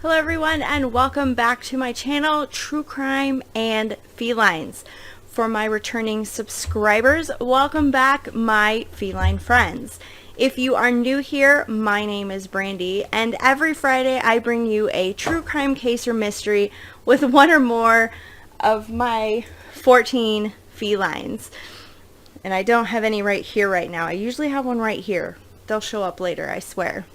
Hello everyone, and welcome back to my channel, True Crime and Felines. For my returning subscribers, welcome back my feline friends. If you are new here, my name is Brandy, and every Friday I bring you a true crime case or mystery with one or more of my 14 felines. And I don't have any right here right now. I usually have one right here. They'll show up later, I swear.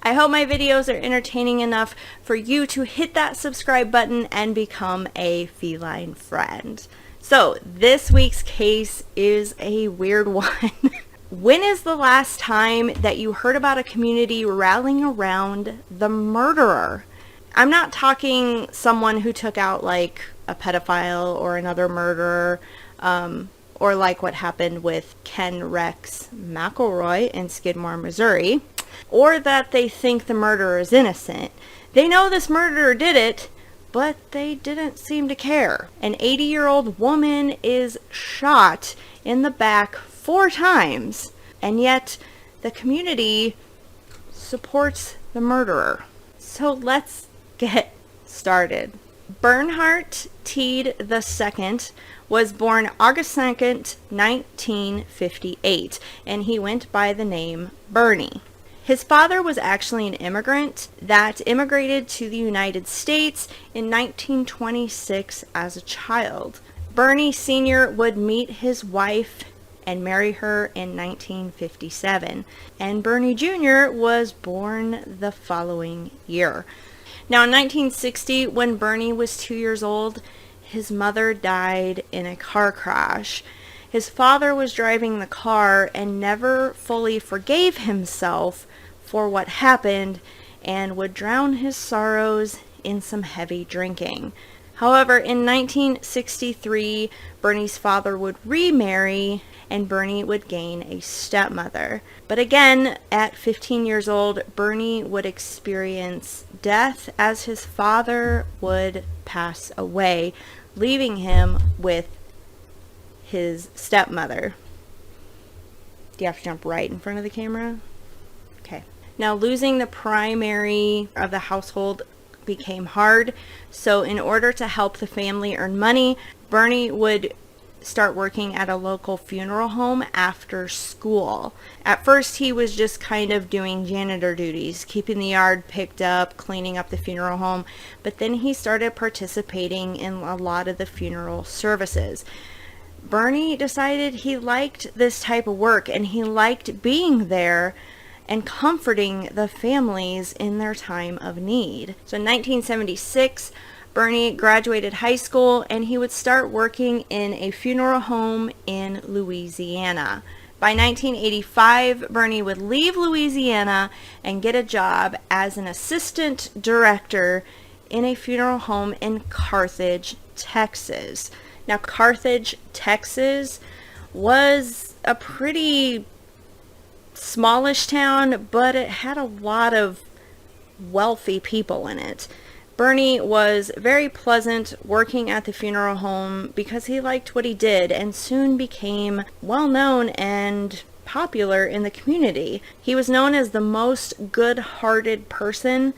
I hope my videos are entertaining enough for you to hit that subscribe button and become a feline friend. So this week's case is a weird one. When is the last time that you heard about a community rallying around the murderer? I'm not talking someone who took out like a pedophile or another murderer, or like what happened with Ken Rex McElroy in Skidmore, Missouri. Or that they think the murderer is innocent. They know this murderer did it, but they didn't seem to care. An 80-year-old woman is shot in the back 4 times, and yet the community supports the murderer. So let's get started. Bernhardt Tiede II was born August 2nd, 1958, and he went by the name Bernie. His father was actually an immigrant that immigrated to the United States in 1926 as a child. Bernie Sr. would meet his wife and marry her in 1957, and Bernie Jr. was born the following year. Now in 1960, when Bernie was 2 years old, his mother died in a car crash. His father was driving the car and never fully forgave himself for what happened and would drown his sorrows in some heavy drinking. However, in 1963, Bernie's father would remarry and Bernie would gain a stepmother. But again, at 15 years old, Bernie would experience death as his father would pass away, leaving him with his stepmother. Do you have to jump right in front of the camera? Okay. Now, losing the primary of the household became hard, so in order to help the family earn money, Bernie would start working at a local funeral home after school. At first, he was just kind of doing janitor duties, keeping the yard picked up, cleaning up the funeral home, but then he started participating in a lot of the funeral services. Bernie decided he liked this type of work and he liked being there and comforting the families in their time of need. So in 1976, Bernie graduated high school and he would start working in a funeral home in Louisiana. By 1985, Bernie would leave Louisiana and get a job as an assistant director in a funeral home in Carthage, Texas. Now, Carthage, Texas was a pretty smallish town, but it had a lot of wealthy people in it. Bernie was very pleasant working at the funeral home because he liked what he did and soon became well known and popular in the community. He was known as the most good-hearted person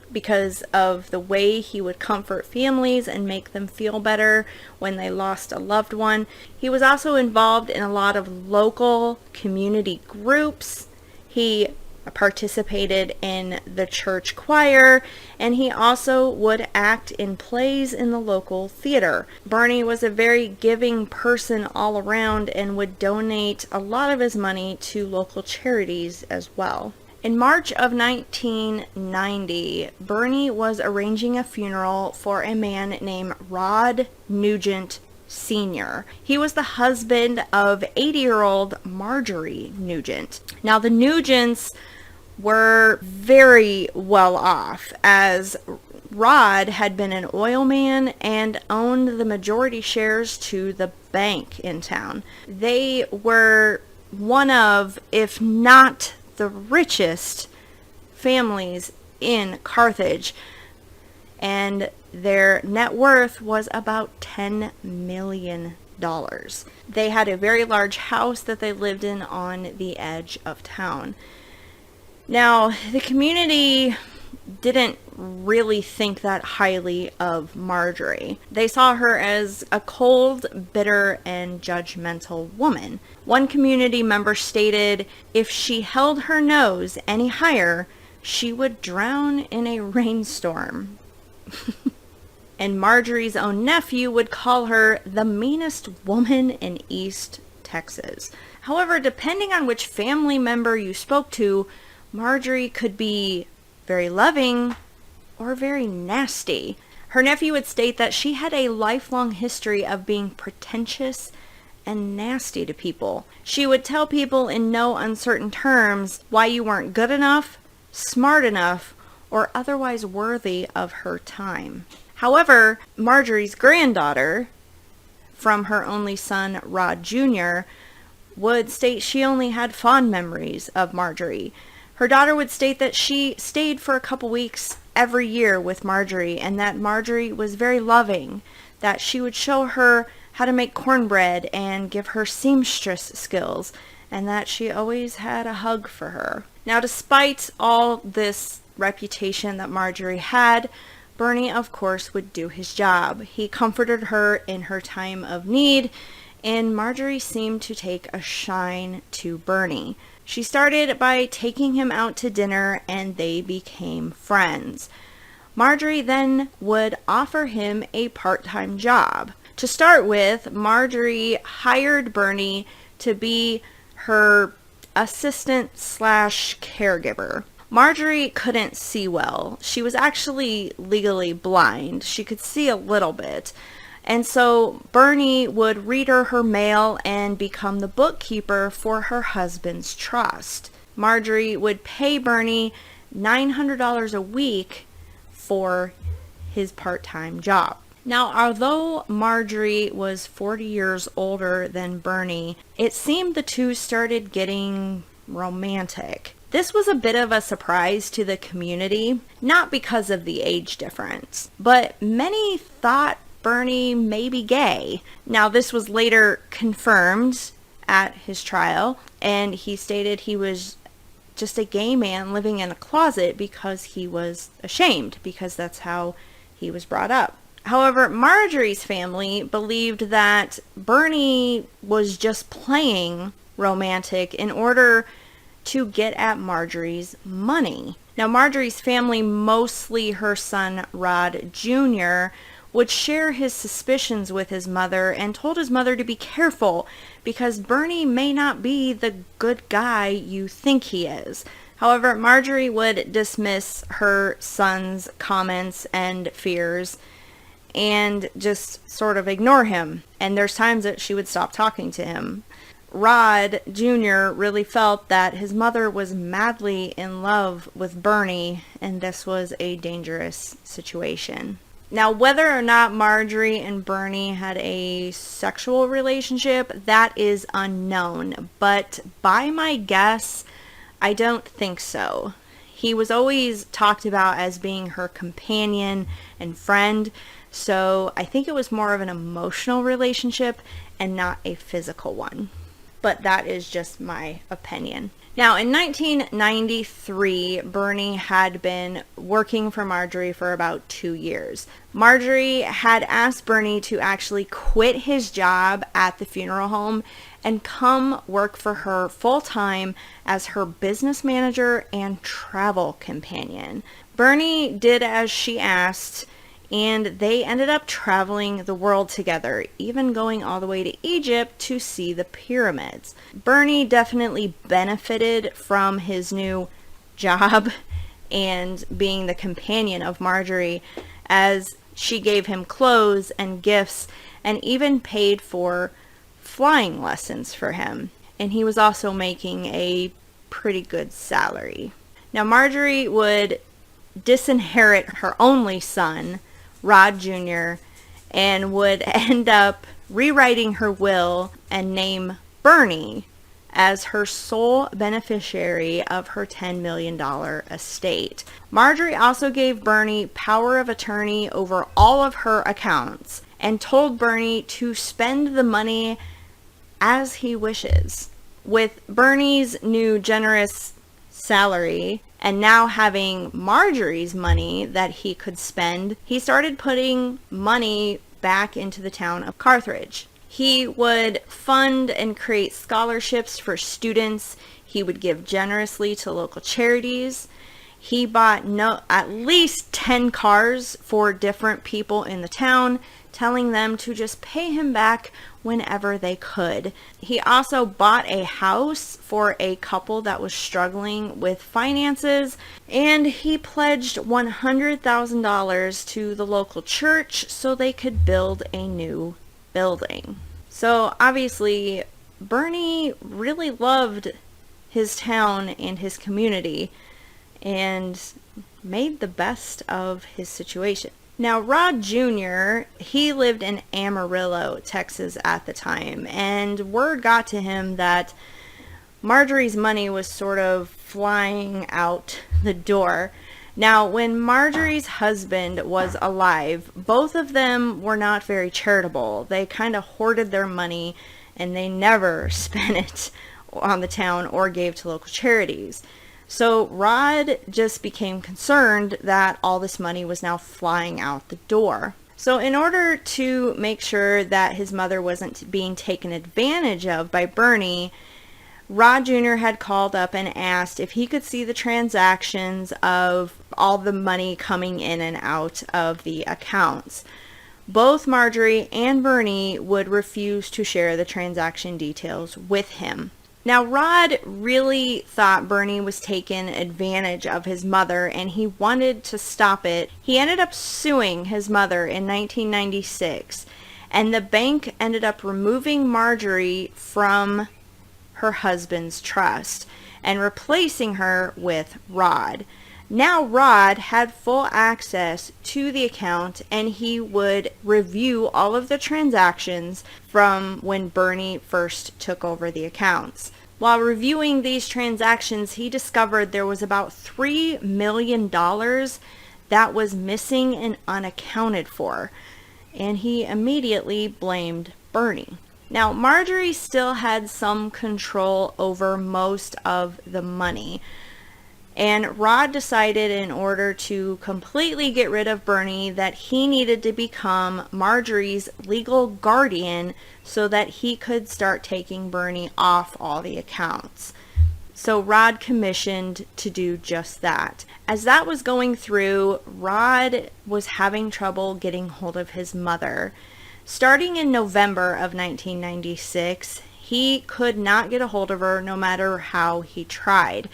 because of the way he would comfort families and make them feel better when they lost a loved one. He was also involved in a lot of local community groups. He participated in the church choir, and he also would act in plays in the local theater. Bernie was a very giving person all around and would donate a lot of his money to local charities as well. In March of 1990, Bernie was arranging a funeral for a man named Rod Nugent Sr. He was the husband of 80-year-old Marjorie Nugent. Now, the Nugents were very well off, as Rod had been an oil man and owned the majority shares to the bank in town. They were one of, if not the richest families in Carthage, and their net worth was about $10 million. They had a very large house that they lived in on the edge of town. Now, the community didn't really think that highly of Marjorie. They saw her as a cold, bitter, and judgmental woman. One community member stated if she held her nose any higher, she would drown in a rainstorm. And Marjorie's own nephew would call her the meanest woman in East Texas. However, depending on which family member you spoke to, Marjorie could be very loving or very nasty. Her nephew would state that she had a lifelong history of being pretentious and nasty to people. She would tell people in no uncertain terms why you weren't good enough, smart enough, or otherwise worthy of her time. However, Marjorie's granddaughter, from her only son, Rod Jr., would state she only had fond memories of Marjorie. Her daughter would state that she stayed for a couple weeks every year with Marjorie, and that Marjorie was very loving, that she would show her how to make cornbread and give her seamstress skills, and that she always had a hug for her. Now, despite all this reputation that Marjorie had, Bernie, of course, would do his job. He comforted her in her time of need, and Marjorie seemed to take a shine to Bernie. She started by taking him out to dinner, and they became friends. Marjorie then would offer him a part-time job. To start with, Marjorie hired Bernie to be her assistant slash caregiver. Marjorie couldn't see well. She was actually legally blind. She could see a little bit. And so Bernie would read her mail and become the bookkeeper for her husband's trust. Marjorie would pay Bernie $900 a week for his part-time job. Now, although Marjorie was 40 years older than Bernie, it seemed the two started getting romantic. This was a bit of a surprise to the community, not because of the age difference, but many thought Bernie may be gay. Now, this was later confirmed at his trial, and he stated he was just a gay man living in a closet because he was ashamed, because that's how he was brought up. However, Marjorie's family believed that Bernie was just playing romantic in order to get at Marjorie's money. Now, Marjorie's family, mostly her son Rod Jr., would share his suspicions with his mother and told his mother to be careful because Bernie may not be the good guy you think he is. However, Marjorie would dismiss her son's comments and fears and just sort of ignore him. And there's times that she would stop talking to him. Rod Jr. really felt that his mother was madly in love with Bernie, and this was a dangerous situation. Now, whether or not Marjorie and Bernie had a sexual relationship, that is unknown. But by my guess, I don't think so. He was always talked about as being her companion and friend, so I think it was more of an emotional relationship and not a physical one. But that is just my opinion. Now, in 1993, Bernie had been working for Marjorie for about 2 years. Marjorie had asked Bernie to actually quit his job at the funeral home and come work for her full-time as her business manager and travel companion. Bernie did as she asked, and they ended up traveling the world together, even going all the way to Egypt to see the pyramids. Bernie definitely benefited from his new job and being the companion of Marjorie, as she gave him clothes and gifts and even paid for flying lessons for him. And he was also making a pretty good salary. Now, Marjorie would disinherit her only son, Rod Jr., and would end up rewriting her will and name Bernie as her sole beneficiary of her $10 million estate. Marjorie also gave Bernie power of attorney over all of her accounts and told Bernie to spend the money as he wishes. With Bernie's new generous salary And now having Marjorie's money that he could spend, he started putting money back into the town of Carthage. He would fund and create scholarships for students. He would give generously to local charities. He bought at least 10 cars for different people in the town, telling them to just pay him back whenever they could. He also bought a house for a couple that was struggling with finances, and he pledged $100,000 to the local church so they could build a new building. So obviously, Bernie really loved his town and his community and made the best of his situation. Now, Rod Jr., he lived in Amarillo, Texas at the time, and word got to him that Marjorie's money was sort of flying out the door. Now, when Marjorie's husband was alive, both of them were not very charitable. They kind of hoarded their money, and they never spent it on the town or gave to local charities. So Rod just became concerned that all this money was now flying out the door. So in order to make sure that his mother wasn't being taken advantage of by Bernie, Rod Jr. had called up and asked if he could see the transactions of all the money coming in and out of the accounts. Both Marjorie and Bernie would refuse to share the transaction details with him. Now, Rod really thought Bernie was taking advantage of his mother, and he wanted to stop it. He ended up suing his mother in 1996, and the bank ended up removing Marjorie from her husband's trust and replacing her with Rod. Now Rod had full access to the account, and he would review all of the transactions from when Bernie first took over the accounts. While reviewing these transactions, he discovered there was about $3 million that was missing and unaccounted for, and he immediately blamed Bernie. Now, Marjorie still had some control over most of the money, and Rod decided in order to completely get rid of Bernie that he needed to become Marjorie's legal guardian so that he could start taking Bernie off all the accounts. So Rod commissioned to do just that. As that was going through, Rod was having trouble getting hold of his mother. Starting in November of 1996, he could not get a hold of her no matter how he tried.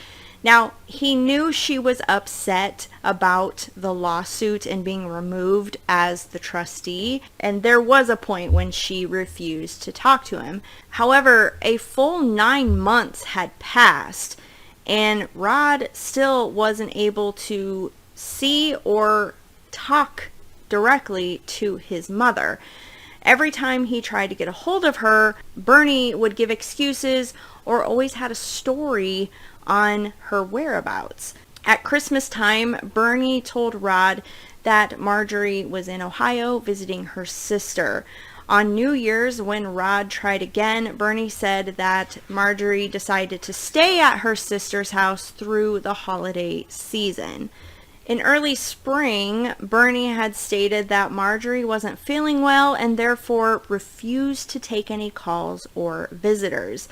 Now, he knew she was upset about the lawsuit and being removed as the trustee, and there was a point when she refused to talk to him. However, a full 9 months had passed, and Rod still wasn't able to see or talk directly to his mother. Every time he tried to get a hold of her, Bernie would give excuses or always had a story on her whereabouts. At Christmas time, Bernie told Rod that Marjorie was in Ohio visiting her sister. On New Year's, when Rod tried again, Bernie said that Marjorie decided to stay at her sister's house through the holiday season. In early spring, Bernie had stated that Marjorie wasn't feeling well and therefore refused to take any calls or visitors.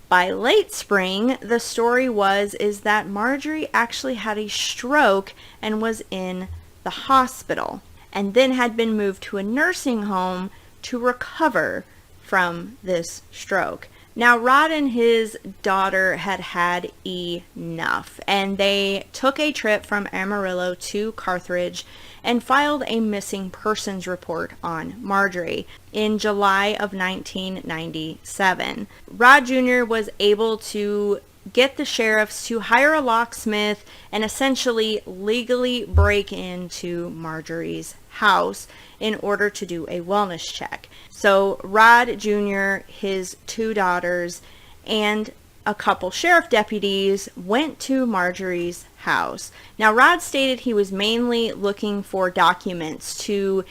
By late spring, the story is that Marjorie actually had a stroke and was in the hospital, and then had been moved to a nursing home to recover from this stroke. Now, Rod and his daughter had had enough, and they took a trip from Amarillo to Carthage and filed a missing persons report on Marjorie in July of 1997. Rod Jr. was able to get the sheriffs to hire a locksmith and essentially legally break into Marjorie's house in order to do a wellness check. So Rod Jr., his 2 daughters, and a couple sheriff deputies went to Marjorie's house. Now, Rod stated he was mainly looking for documents to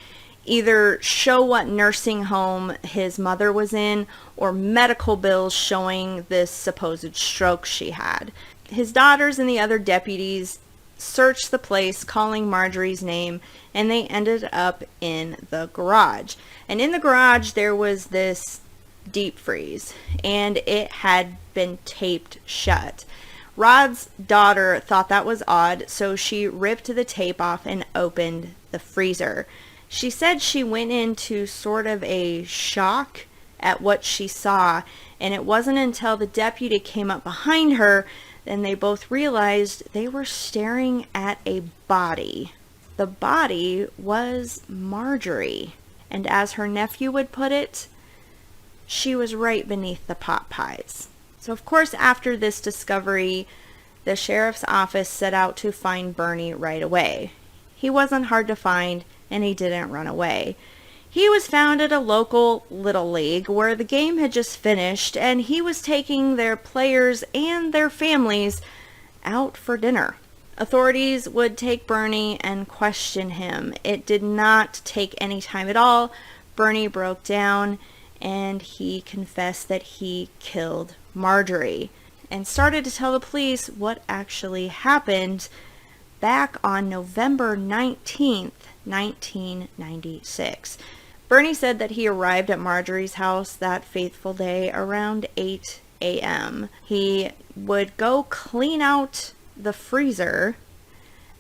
either show what nursing home his mother was in or medical bills showing this supposed stroke she had. His daughters and the other deputies searched the place, calling Marjorie's name, and they ended up in the garage. And in the garage, there was this deep freeze, and it had been taped shut. Rod's daughter thought that was odd, so she ripped the tape off and opened the freezer. She said she went into sort of a shock at what she saw, and it wasn't until the deputy came up behind her and they both realized they were staring at a body. The body was Marjorie, and as her nephew would put it, she was right beneath the pot pies. So of course, after this discovery, the sheriff's office set out to find Bernie right away. He wasn't hard to find, and he didn't run away. He was found at a local Little League where the game had just finished, and he was taking their players and their families out for dinner. Authorities would take Bernie and question him. It did not take any time at all. Bernie broke down, and he confessed that he killed Marjorie and started to tell the police what actually happened back on November 19th, 1996. Bernie said that he arrived at Marjorie's house that fateful day around 8 a.m. He would go clean out the freezer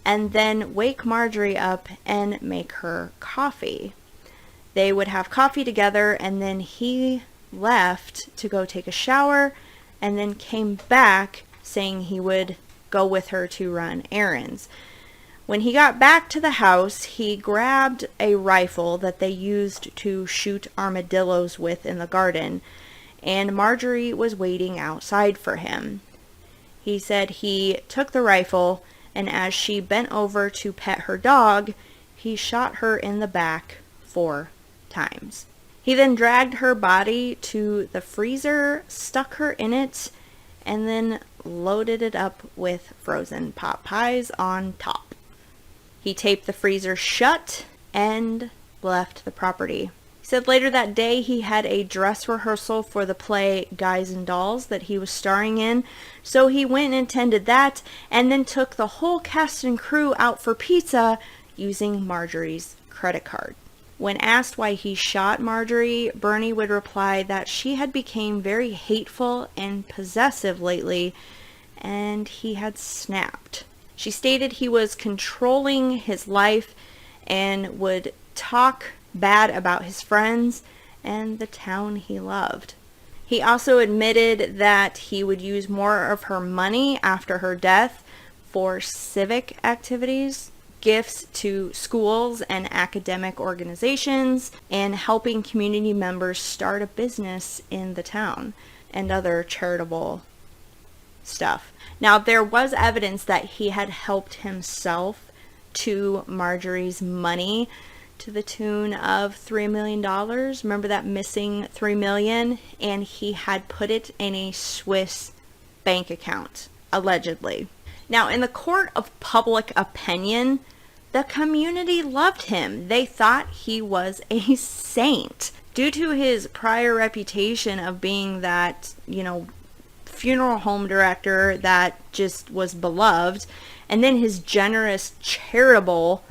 and then wake Marjorie up and make her coffee. They would have coffee together, and then he left to go take a shower and then came back saying he would go with her to run errands. When he got back to the house, he grabbed a rifle that they used to shoot armadillos with in the garden, and Marjorie was waiting outside for him. He said he took the rifle, and as she bent over to pet her dog, he shot her in the back 4 times. He then dragged her body to the freezer, stuck her in it, and then loaded it up with frozen pot pies on top. He taped the freezer shut and left the property. He said later that day he had a dress rehearsal for the play Guys and Dolls that he was starring in, so he went and attended that and then took the whole cast and crew out for pizza using Marjorie's credit card. When asked why he shot Marjorie, Bernie would reply that she had become very hateful and possessive lately, and he had snapped. She stated he was controlling his life and would talk bad about his friends and the town he loved. He also admitted that he would use more of her money after her death for civic activities, gifts to schools and academic organizations, and helping community members start a business in the town, and other charitable stuff. Now, there was evidence that he had helped himself to Marjorie's money to the tune of $3 million. Remember that missing $3 million? And he had put it in a Swiss bank account, allegedly. Now, in the court of public opinion, the community loved him. They thought he was a saint. Due to his prior reputation of being that, funeral home director that just was beloved, and then his generous charitable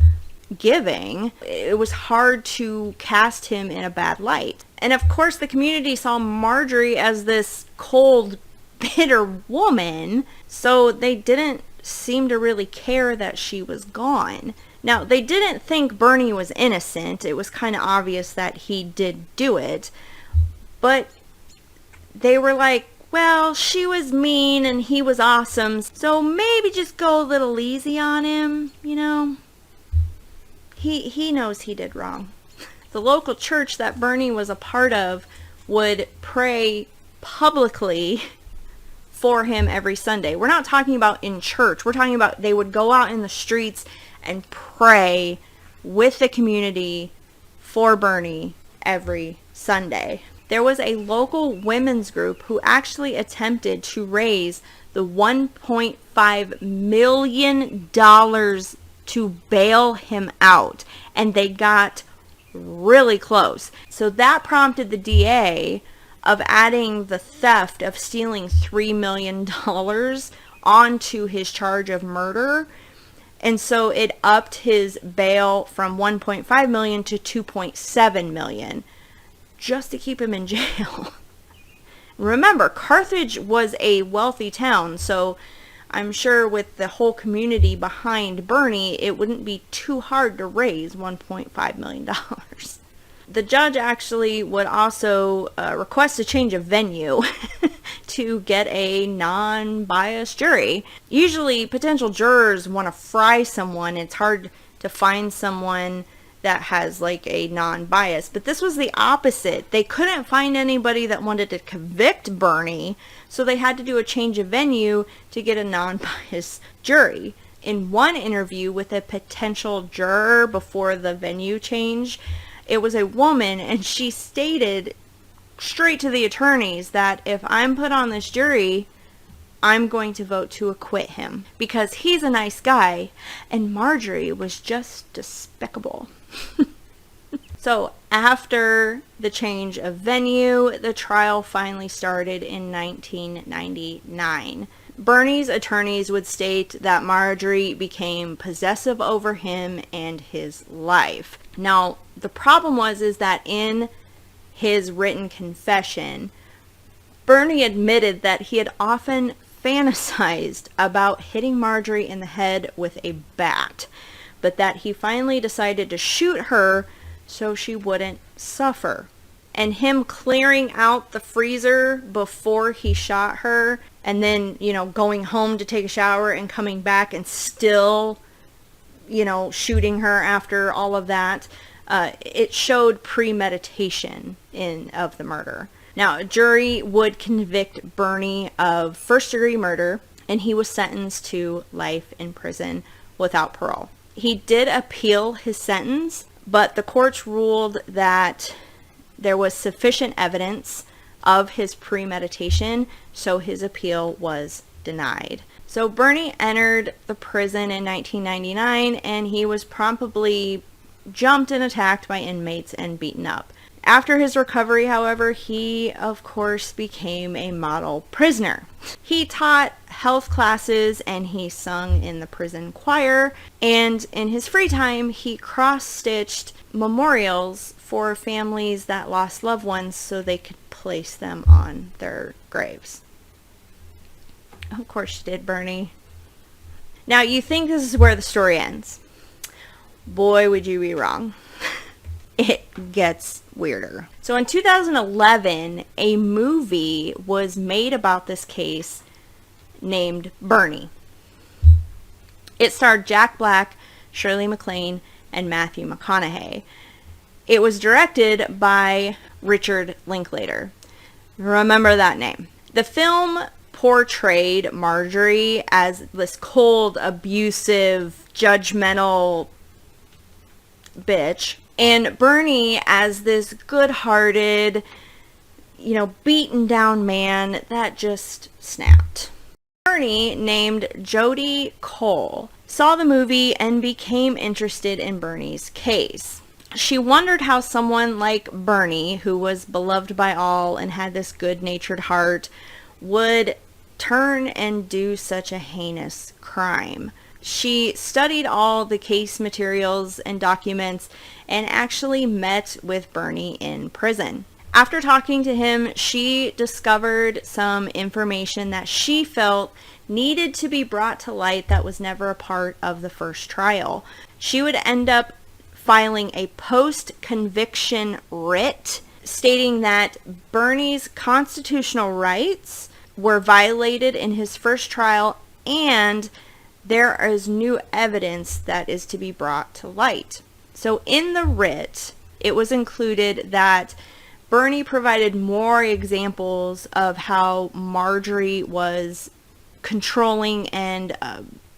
giving, it was hard to cast him in a bad light. And of course, the community saw Marjorie as this cold, bitter woman, so they didn't seem to really care that she was gone. Now, they didn't think Bernie was innocent. It was kind of obvious that he did do it, but they were like, well, she was mean and he was awesome, so maybe just go a little easy on him, He knows he did wrong. The local church that Bernie was a part of would pray publicly for him every Sunday. We're not talking about in church. We're talking about they would go out in the streets and pray with the community for Bernie every Sunday. There was a local women's group who actually attempted to raise the $1.5 million to bail him out, and they got really close. So that prompted the DA of adding the theft of stealing $3 million onto his charge of murder. And so it upped his bail from 1.5 million to 2.7 million just to keep him in jail. Remember, Carthage was a wealthy town, so I'm sure with the whole community behind Bernie, it wouldn't be too hard to raise $1.5 million. The judge actually would also request a change of venue to get a non-biased jury. Usually, potential jurors want to fry someone. It's hard to find someone that has like a non-bias, but this was the opposite. They couldn't find anybody that wanted to convict Bernie, so they had to do a change of venue to get a non-biased jury. In one interview with a potential juror before the venue change, it was a woman, and she stated straight to the attorneys that if I'm put on this jury, I'm going to vote to acquit him because he's a nice guy and Marjorie was just despicable. So after the change of venue, the trial finally started in 1999. Bernie's attorneys would state that Marjorie became possessive over him and his life. Now, the problem is that in his written confession, Bernie admitted that he had often fantasized about hitting Marjorie in the head with a bat, but that he finally decided to shoot her so she wouldn't suffer. And him clearing out the freezer before he shot her, and then, going home to take a shower and coming back and still, shooting her after all of that, it showed premeditation of the murder. Now, a jury would convict Bernie of first-degree murder, and he was sentenced to life in prison without parole. He did appeal his sentence, but the courts ruled that there was sufficient evidence of his premeditation, so his appeal was denied. So Bernie entered the prison in 1999, and he was promptly jumped and attacked by inmates and beaten up. After his recovery, however, he, of course, became a model prisoner. He taught health classes and he sung in the prison choir, and in his free time, he cross-stitched memorials for families that lost loved ones so they could place them on their graves. Of course you did, Bernie. Now, you think this is where the story ends. Boy, would you be wrong. It gets weirder. So in 2011, a movie was made about this case named Bernie. It starred Jack Black, Shirley MacLaine, and Matthew McConaughey. It was directed by Richard Linklater. Remember that name. The film portrayed Marjorie as this cold, abusive, judgmental bitch, and Bernie as this good-hearted, beaten down man that just snapped. Bernie, named Jodi Cole, saw the movie and became interested in Bernie's case. She wondered how someone like Bernie, who was beloved by all and had this good-natured heart, would turn and do such a heinous crime. She studied all the case materials and documents and actually met with Bernie in prison. After talking to him, she discovered some information that she felt needed to be brought to light that was never a part of the first trial. She would end up filing a post-conviction writ stating that Bernie's constitutional rights were violated in his first trial and there is new evidence that is to be brought to light. So in the writ, it was included that Bernie provided more examples of how Marjorie was controlling and,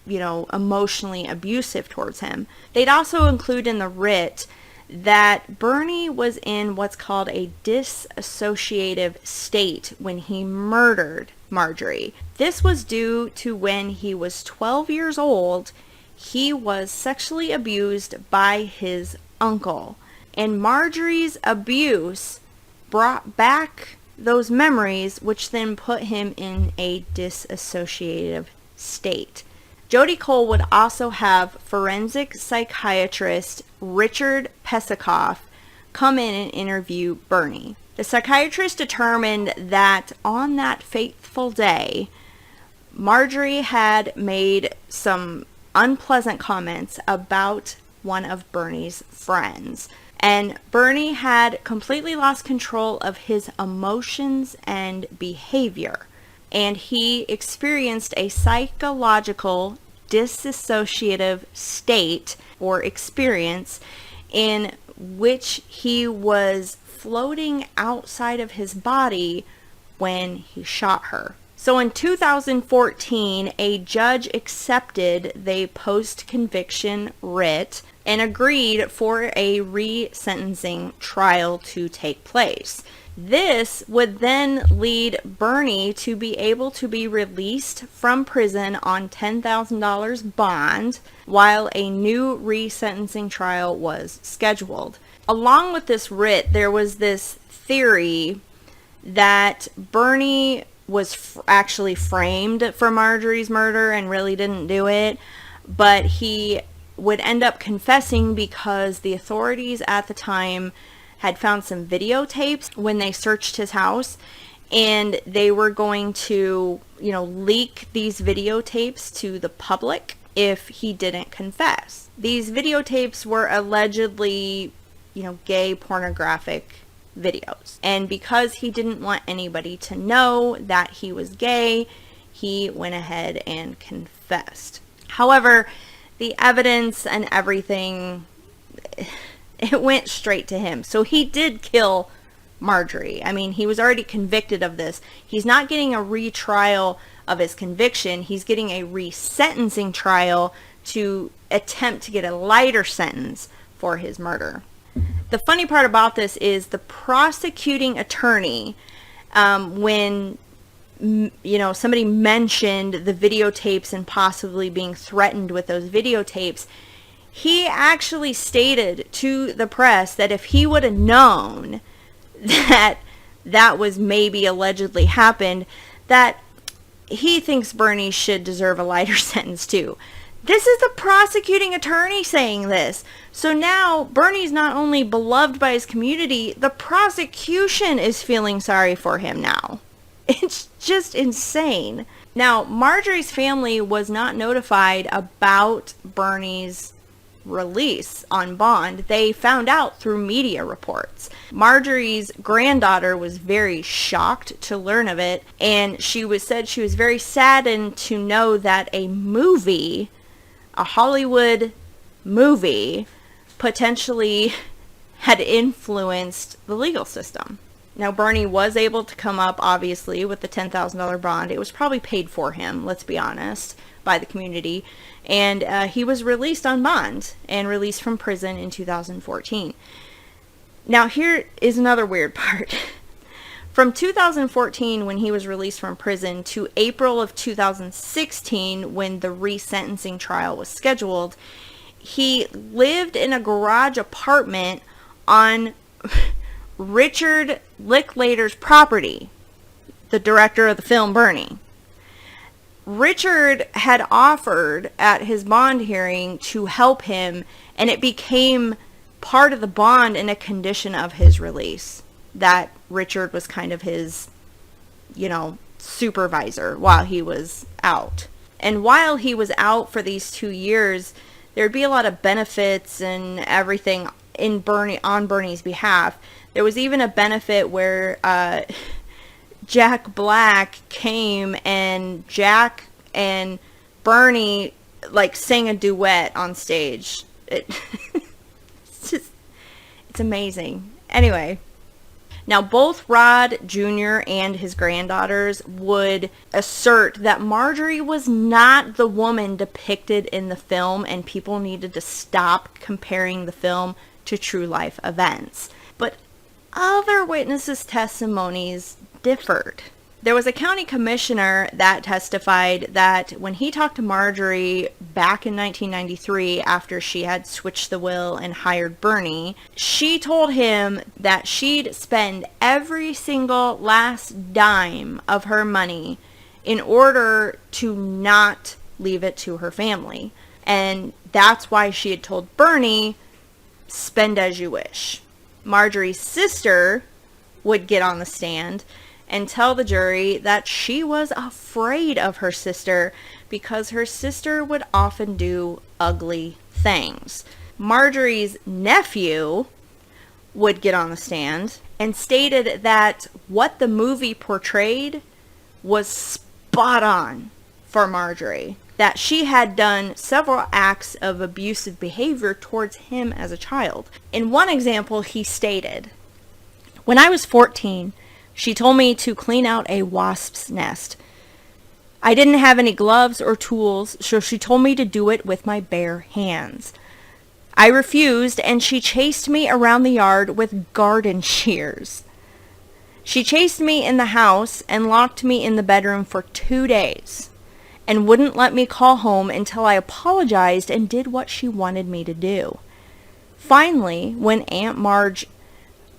emotionally abusive towards him. They'd also include in the writ that Bernie was in what's called a dissociative state when he murdered Marjorie. This was due to when he was 12 years old, he was sexually abused by his uncle. And Marjorie's abuse brought back those memories, which then put him in a dissociative state. Jodi Cole would also have forensic psychiatrist Richard Pesikoff come in and interview Bernie. The psychiatrist determined that on that fateful day, Marjorie had made some unpleasant comments about one of Bernie's friends. And Bernie had completely lost control of his emotions and behavior. And he experienced a psychological dissociative state or experience in which he was floating outside of his body when he shot her. So in 2014, a judge accepted the post-conviction writ and agreed for a resentencing trial to take place. This would then lead Bernie to be able to be released from prison on $10,000 bond while a new resentencing trial was scheduled. Along with this writ, there was this theory that Bernie was actually framed for Marjorie's murder and really didn't do it, but he would end up confessing because the authorities at the time had found some videotapes when they searched his house, and they were going to, leak these videotapes to the public if he didn't confess. These videotapes were allegedly, gay pornographic videos. And because he didn't want anybody to know that he was gay, he went ahead and confessed. However, the evidence and everything, it went straight to him. So he did kill Marjorie. I mean, he was already convicted of this. He's not getting a retrial of his conviction. He's getting a resentencing trial to attempt to get a lighter sentence for his murder. The funny part about this is the prosecuting attorney, when somebody mentioned the videotapes and possibly being threatened with those videotapes, he actually stated to the press that if he would have known that that was maybe allegedly happened, that he thinks Bernie should deserve a lighter sentence too. This is the prosecuting attorney saying this. So now Bernie's not only beloved by his community, the prosecution is feeling sorry for him now. It's just insane. Now, Marjorie's family was not notified about Bernie's release on bond. They found out through media reports. Marjorie's granddaughter was very shocked to learn of it, and she said she was very saddened to know that a Hollywood movie, potentially had influenced the legal system. Now, Bernie was able to come up, obviously, with the $10,000 bond. It was probably paid for him, let's be honest, by the community. And he was released on bond and released from prison in 2014. Now, here is another weird part. From 2014, when he was released from prison, to April of 2016, when the resentencing trial was scheduled, he lived in a garage apartment on Richard Linklater's property, the director of the film Bernie. Richard had offered at his bond hearing to help him, and it became part of the bond and a condition of his release that Richard was kind of his, supervisor while he was out. And while he was out for these 2 years, there'd be a lot of benefits and everything on Bernie's behalf. There was even a benefit where Jack Black came and Jack and Bernie sang a duet on stage. It's amazing. Anyway, now both Rod Jr. and his granddaughters would assert that Marjorie was not the woman depicted in the film, and people needed to stop comparing the film to true life events. But other witnesses' testimonies differed. There was a county commissioner that testified that when he talked to Marjorie back in 1993 after she had switched the will and hired Bernie, she told him that she'd spend every single last dime of her money in order to not leave it to her family. And that's why she had told Bernie, spend as you wish. Marjorie's sister would get on the stand and tell the jury that she was afraid of her sister because her sister would often do ugly things. Marjorie's nephew would get on the stand and stated that what the movie portrayed was spot on for Marjorie, that she had done several acts of abusive behavior towards him as a child. In one example, he stated, "When I was 14, she told me to clean out a wasp's nest. I didn't have any gloves or tools, so she told me to do it with my bare hands. I refused, and she chased me around the yard with garden shears. She chased me in the house and locked me in the bedroom for 2 days and wouldn't let me call home until I apologized and did what she wanted me to do. Finally, when Aunt Marge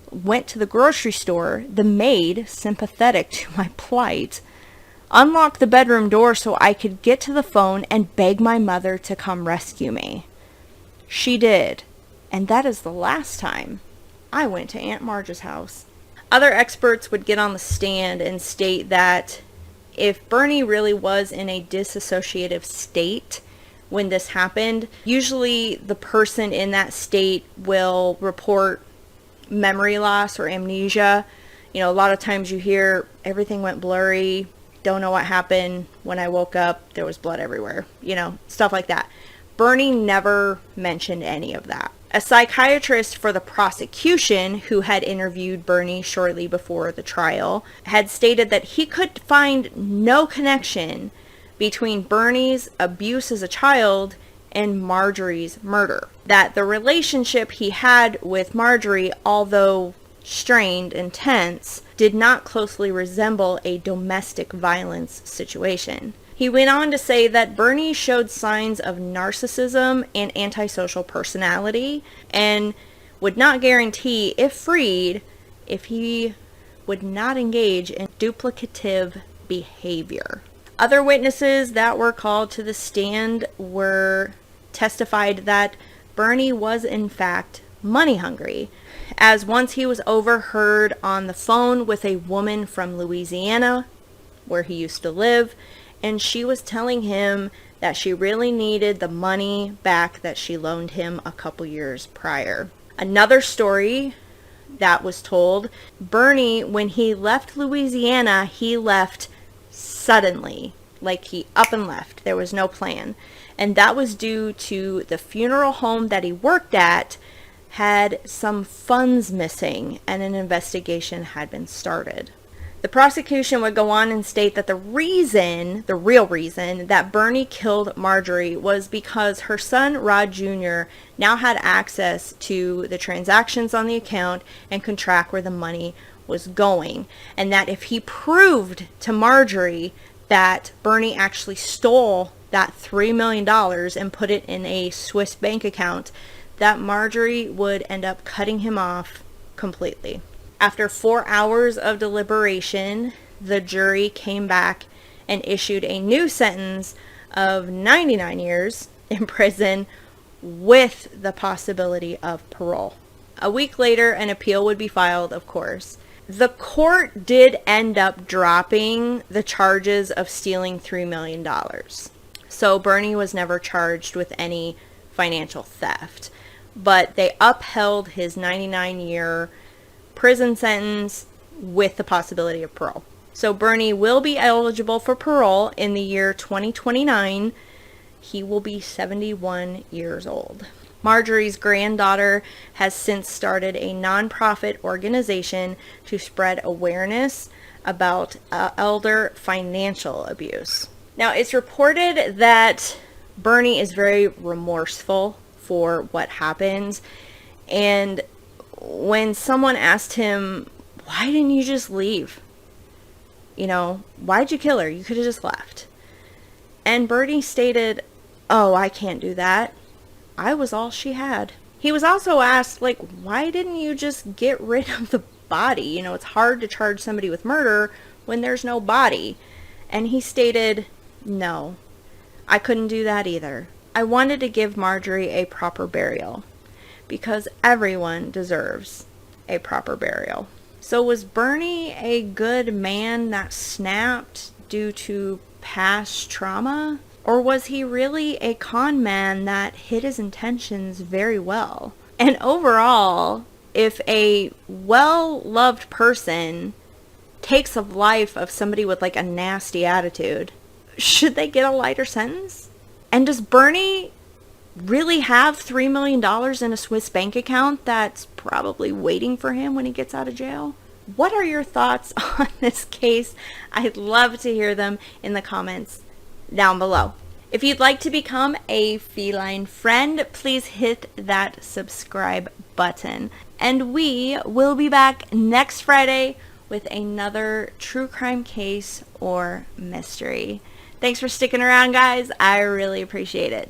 went to the grocery store, the maid, sympathetic to my plight, unlocked the bedroom door so I could get to the phone and beg my mother to come rescue me. She did, and that is the last time I went to Aunt Marge's house." Other experts would get on the stand and state that if Bernie really was in a dissociative state when this happened, usually the person in that state will report memory loss or amnesia. You know, a lot of times you hear everything went blurry, don't know what happened, when I woke up there was blood everywhere, you know, stuff like that. Bernie never mentioned any of that. A psychiatrist for the prosecution, who had interviewed Bernie shortly before the trial, had stated that he could find no connection between Bernie's abuse as a child and Marjorie's murder. That the relationship he had with Marjorie, although strained and tense, did not closely resemble a domestic violence situation. He went on to say that Bernie showed signs of narcissism and antisocial personality and would not guarantee, if freed, if he would not engage in duplicative behavior. Other witnesses that were called to the stand were testified that Bernie was in fact money hungry, as once he was overheard on the phone with a woman from Louisiana, where he used to live, and she was telling him that she really needed the money back that she loaned him a couple years prior. Another story that was told, Bernie, when he left Louisiana, he left suddenly, like he up and left. There was no plan. And that was due to the funeral home that he worked at had some funds missing and an investigation had been started. The prosecution would go on and state that the real reason that Bernie killed Marjorie was because her son, Rod Jr., now had access to the transactions on the account and could track where the money was going. And that if he proved to Marjorie that Bernie actually stole that $3 million and put it in a Swiss bank account, that Marjorie would end up cutting him off completely. After 4 hours of deliberation, the jury came back and issued a new sentence of 99 years in prison with the possibility of parole. A week later, an appeal would be filed, of course. The court did end up dropping the charges of stealing $3 million. So Bernie was never charged with any financial theft. But they upheld his 99-year prison sentence with the possibility of parole. So Bernie will be eligible for parole in the year 2029. He will be 71 years old. Marjorie's granddaughter has since started a nonprofit organization to spread awareness about elder financial abuse. Now, it's reported that Bernie is very remorseful for what happened, and when someone asked him, why didn't you just leave? You know, why'd you kill her? You could have just left. And Bernie stated, oh, I can't do that. I was all she had. He was also asked, like, why didn't you just get rid of the body? You know, it's hard to charge somebody with murder when there's no body. And he stated, "No, I couldn't do that either. I wanted to give Marjorie a proper burial because everyone deserves a proper burial." So was Bernie a good man that snapped due to past trauma? Or was he really a con man that hid his intentions very well? And overall, if a well-loved person takes the life of somebody with like a nasty attitude, should they get a lighter sentence? And does Bernie really have $3 million in a Swiss bank account that's probably waiting for him when he gets out of jail? What are your thoughts on this case? I'd love to hear them in the comments down below. If you'd like to become a feline friend, please hit that subscribe button. And we will be back next Friday with another true crime case or mystery. Thanks for sticking around, guys. I really appreciate it.